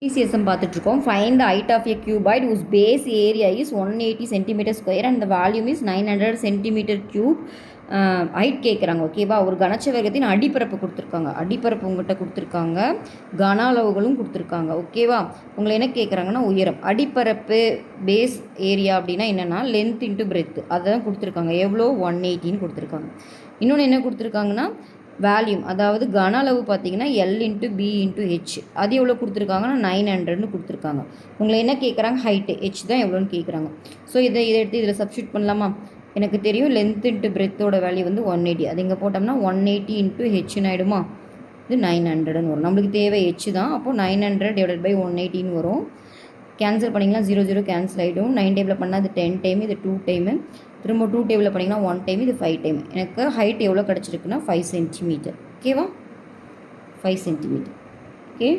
ECSM பார்த்துட்ருக்கோம். Find the height of a cuboid whose base area is 180 centimeter square and the volume is 900 centimeter cube. Height கேட்குறாங்க. ஓகேவா? ஒரு கனசதுரத்தின் அடிப்பரப்பு கொடுத்துருக்காங்க. அடிப்பரப்பு உங்கள்கிட்ட கொடுத்துருக்காங்க, கன அளவுகளும் கொடுத்துருக்காங்க. ஓகேவா? உங்களை என்ன கேட்குறாங்கன்னா உயரம். அடிப்பரப்பு பேஸ் ஏரியா அப்படின்னா என்னென்னா லென்த் இன்ட்டு பிரெத்து அதை தான் கொடுத்துருக்காங்க. எவ்வளோ 180ன்னு கொடுத்துருக்காங்க. இன்னொன்று என்ன கொடுத்துருக்காங்கன்னா வேல்யூம், அதாவது கன அளவு பார்த்தீங்கன்னா L into B into H. அது எவ்வளோ கொடுத்துருக்காங்கன்னா 900ன்னு கொடுத்துருக்காங்க. உங்களை என்ன கேட்குறாங்க ஹைட்டு ஹெச் தான் எவ்வளோன்னு கேட்குறாங்க. ஸோ இதை எடுத்து இதில் சப்ஸ்டியூட் பண்ணலாமா? எனக்கு தெரியும் லென்த் இன்ட்டு பிரெத்தோட வேல்யூ வந்து 180. அது இங்கே போட்டோம்னா 180 இன்ட்டு ஹெச்னு ஆகிடுமா? இது 900ன்னு வரும். நம்மளுக்கு தேவை ஹெச் தான். அப்போது 900 டிவைடட் பை 180ன்னு வரும். கேன்சல் பண்ணிங்கன்னா 0 0 கேன்சல் ஆகிடும். 9 டேபிளில் பண்ணால் அது 10 டைம், இது 2 டைமு. திரும்ப 2 டேபிளில் பண்ணிங்கன்னா 1 டைம், இது 5 டைம். எனக்கு ஹைட் எவ்வளோ கிடச்சிருக்குன்னா 5 சென்டிமீட்டர். ஓகேவா? 5 சென்டிமீட்டர். ஓகே.